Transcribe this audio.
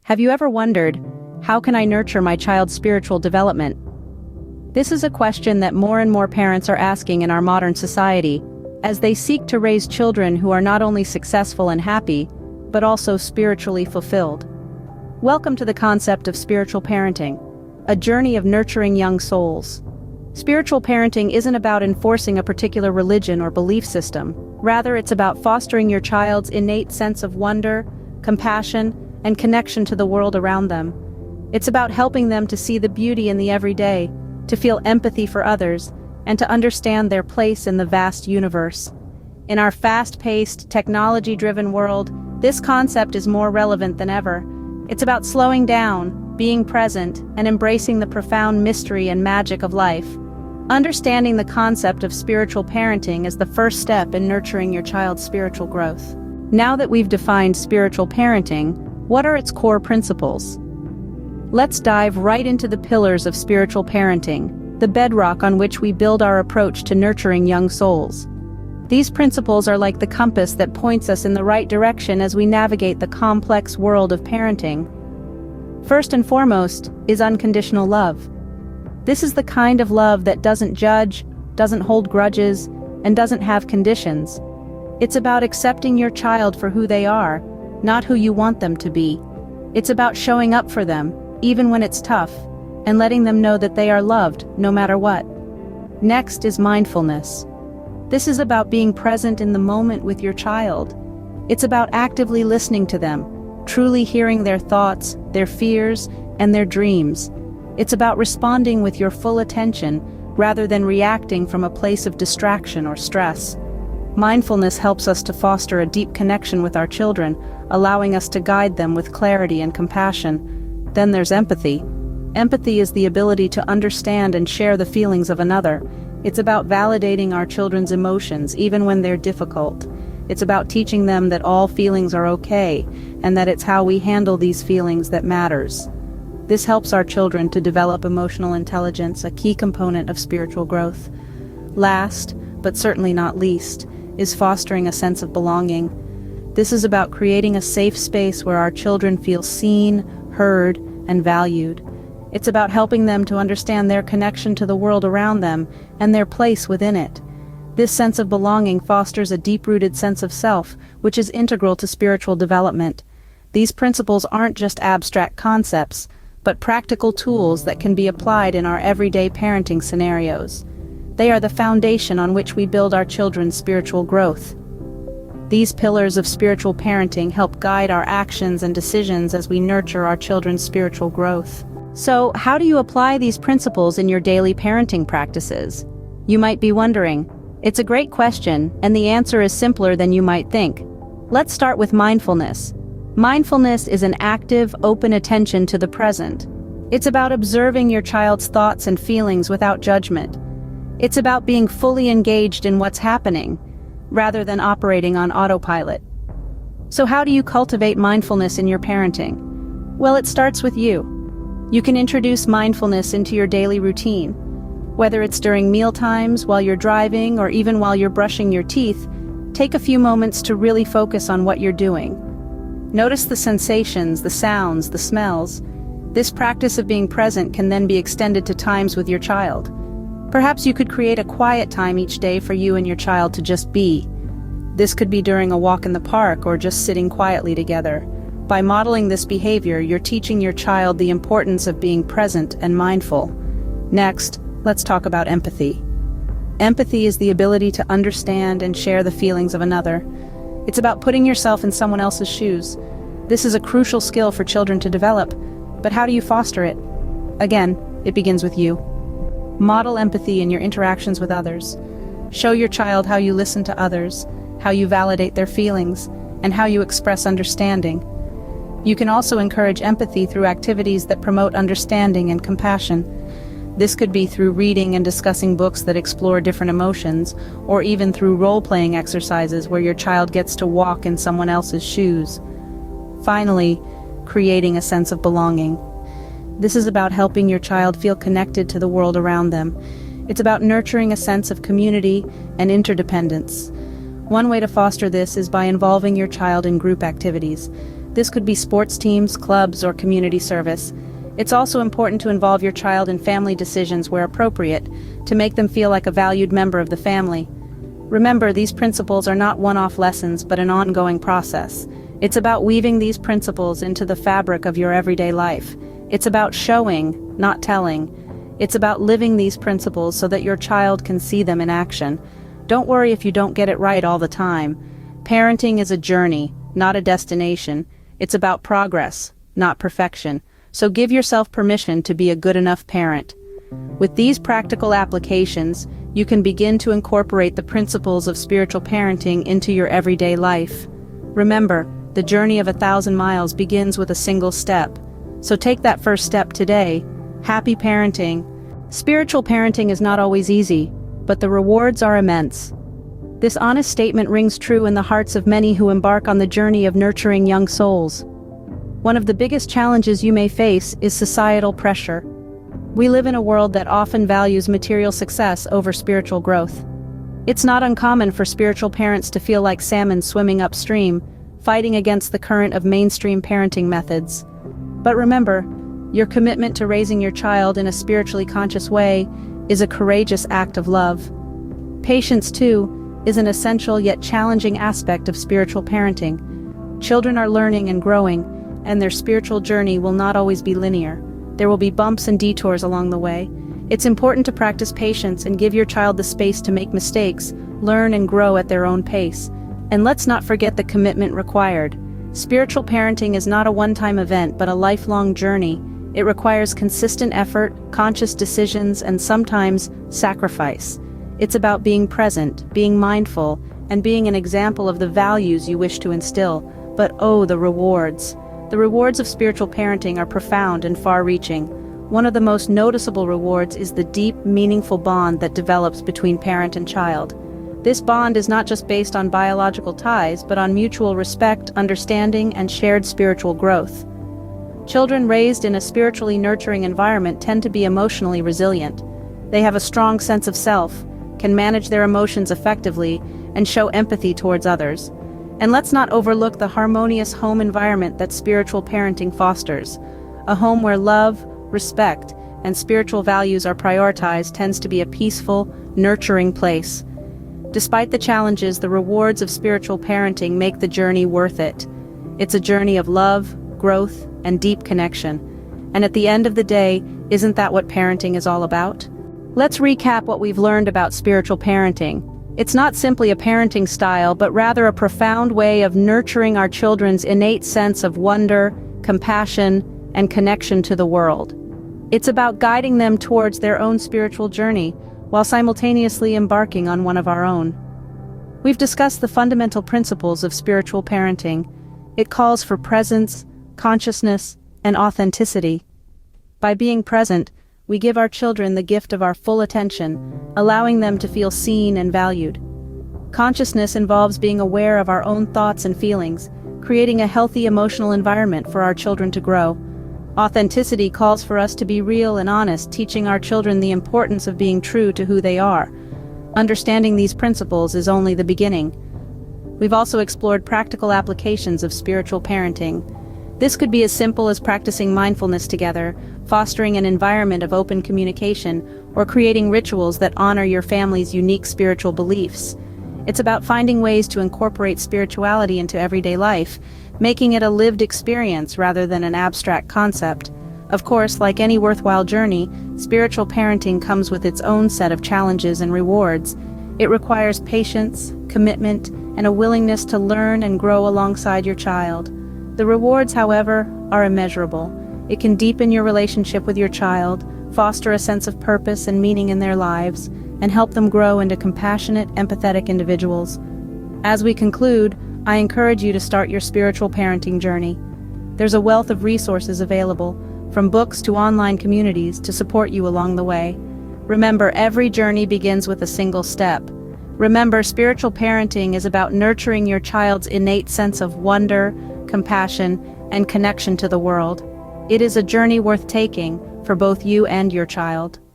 Have you ever wondered, how can I nurture my child's spiritual development? This is a question that more and more parents are asking in our modern society, as they seek to raise children who are not only successful and happy, but also spiritually fulfilled. Welcome to the concept of spiritual parenting, a journey of nurturing young souls. Spiritual parenting isn't about enforcing a particular religion or belief system. Rather, it's about fostering your child's innate sense of wonder, compassion, and connection to the world around them. It's about helping them to see the beauty in the everyday, to feel empathy for others, and to understand their place in the vast universe. In our fast-paced, technology-driven world, this concept is more relevant than ever. It's about slowing down, being present, and embracing the profound mystery and magic of life. Understanding the concept of spiritual parenting is the first step in nurturing your child's spiritual growth. Now that we've defined spiritual parenting, what are its core principles? Let's dive right into the pillars of spiritual parenting, the bedrock on which we build our approach to nurturing young souls. These principles are like the compass that points us in the right direction as we navigate the complex world of parenting. First and foremost is unconditional love. This is the kind of love that doesn't judge, doesn't hold grudges, and doesn't have conditions. It's about accepting your child for who they are, not who you want them to be. It's about showing up for them, even when it's tough, and letting them know that they are loved, no matter what. Next is mindfulness. This is about being present in the moment with your child. It's about actively listening to them, truly hearing their thoughts, their fears, and their dreams. It's about responding with your full attention, rather than reacting from a place of distraction or stress. Mindfulness helps us to foster a deep connection with our children, allowing us to guide them with clarity and compassion. Then there's empathy. Empathy is the ability to understand and share the feelings of another. It's about validating our children's emotions, even when they're difficult. It's about teaching them that all feelings are okay, and that it's how we handle these feelings that matters. This helps our children to develop emotional intelligence, a key component of spiritual growth. Last, but certainly not least, is fostering a sense of belonging. This is about creating a safe space where our children feel seen, heard, and valued. It's about helping them to understand their connection to the world around them and their place within it. This sense of belonging fosters a deep-rooted sense of self, which is integral to spiritual development. These principles aren't just abstract concepts, but practical tools that can be applied in our everyday parenting scenarios. They are the foundation on which we build our children's spiritual growth. These pillars of spiritual parenting help guide our actions and decisions as we nurture our children's spiritual growth. So, how do you apply these principles in your daily parenting practices? You might be wondering. It's a great question, and the answer is simpler than you might think. Let's start with mindfulness. Mindfulness is an active, open attention to the present. It's about observing your child's thoughts and feelings without judgment. It's about being fully engaged in what's happening, rather than operating on autopilot. So how do you cultivate mindfulness in your parenting? Well, it starts with you. You can introduce mindfulness into your daily routine. Whether it's during meal times, while you're driving, or even while you're brushing your teeth, take a few moments to really focus on what you're doing. Notice the sensations, the sounds, the smells. This practice of being present can then be extended to times with your child. Perhaps you could create a quiet time each day for you and your child to just be. This could be during a walk in the park or just sitting quietly together. By modeling this behavior, you're teaching your child the importance of being present and mindful. Next, let's talk about empathy. Empathy is the ability to understand and share the feelings of another. It's about putting yourself in someone else's shoes. This is a crucial skill for children to develop, but how do you foster it? Again, it begins with you. Model empathy in your interactions with others. Show your child how you listen to others, how you validate their feelings, and how you express understanding. You can also encourage empathy through activities that promote understanding and compassion. This could be through reading and discussing books that explore different emotions, or even through role-playing exercises where your child gets to walk in someone else's shoes. Finally, creating a sense of belonging. This is about helping your child feel connected to the world around them. It's about nurturing a sense of community and interdependence. One way to foster this is by involving your child in group activities. This could be sports teams, clubs, or community service. It's also important to involve your child in family decisions where appropriate, to make them feel like a valued member of the family. Remember, these principles are not one-off lessons but an ongoing process. It's about weaving these principles into the fabric of your everyday life. It's about showing, not telling. It's about living these principles so that your child can see them in action. Don't worry if you don't get it right all the time. Parenting is a journey, not a destination. It's about progress, not perfection. So give yourself permission to be a good enough parent. With these practical applications, you can begin to incorporate the principles of spiritual parenting into your everyday life. Remember, the journey of 1,000 miles begins with a single step. So take that first step today. Happy parenting. Spiritual parenting is not always easy, but the rewards are immense. This honest statement rings true in the hearts of many who embark on the journey of nurturing young souls. One of the biggest challenges you may face is societal pressure. We live in a world that often values material success over spiritual growth. It's not uncommon for spiritual parents to feel like salmon swimming upstream, fighting against the current of mainstream parenting methods. But remember, your commitment to raising your child in a spiritually conscious way is a courageous act of love. Patience, too, is an essential yet challenging aspect of spiritual parenting. Children are learning and growing, and their spiritual journey will not always be linear. There will be bumps and detours along the way. It's important to practice patience and give your child the space to make mistakes, learn and grow at their own pace. And let's not forget the commitment required. Spiritual parenting is not a one-time event but a lifelong journey. It requires consistent effort, conscious decisions, and sometimes sacrifice. It's about being present, being mindful, and being an example of the values you wish to instill. But oh, the rewards. The rewards of spiritual parenting are profound and far-reaching. One of the most noticeable rewards is the deep, meaningful bond that develops between parent and child. This bond is not just based on biological ties, but on mutual respect, understanding, and shared spiritual growth. Children raised in a spiritually nurturing environment tend to be emotionally resilient. They have a strong sense of self, can manage their emotions effectively, and show empathy towards others. And let's not overlook the harmonious home environment that spiritual parenting fosters. A home where love, respect, and spiritual values are prioritized tends to be a peaceful, nurturing place. Despite the challenges, the rewards of spiritual parenting make the journey worth it. It's a journey of love, growth, and deep connection. And at the end of the day, isn't that what parenting is all about? Let's recap what we've learned about spiritual parenting. It's not simply a parenting style, but rather a profound way of nurturing our children's innate sense of wonder, compassion, and connection to the world. It's about guiding them towards their own spiritual journey, while simultaneously embarking on one of our own. We've discussed the fundamental principles of spiritual parenting. It calls for presence, consciousness, and authenticity. By being present, we give our children the gift of our full attention, allowing them to feel seen and valued. Consciousness involves being aware of our own thoughts and feelings, creating a healthy emotional environment for our children to grow. Authenticity calls for us to be real and honest, teaching our children the importance of being true to who they are. Understanding these principles is only the beginning. We've also explored practical applications of spiritual parenting. This could be as simple as practicing mindfulness together, fostering an environment of open communication, or creating rituals that honor your family's unique spiritual beliefs. It's about finding ways to incorporate spirituality into everyday life, making it a lived experience rather than an abstract concept. Of course, like any worthwhile journey, spiritual parenting comes with its own set of challenges and rewards. It requires patience, commitment, and a willingness to learn and grow alongside your child. The rewards, however, are immeasurable. It can deepen your relationship with your child, foster a sense of purpose and meaning in their lives, and help them grow into compassionate, empathetic individuals. As we conclude, I encourage you to start your spiritual parenting journey. There's a wealth of resources available, from books to online communities, to support you along the way. Remember, every journey begins with a single step. Remember, spiritual parenting is about nurturing your child's innate sense of wonder, compassion, and connection to the world. It is a journey worth taking for both you and your child.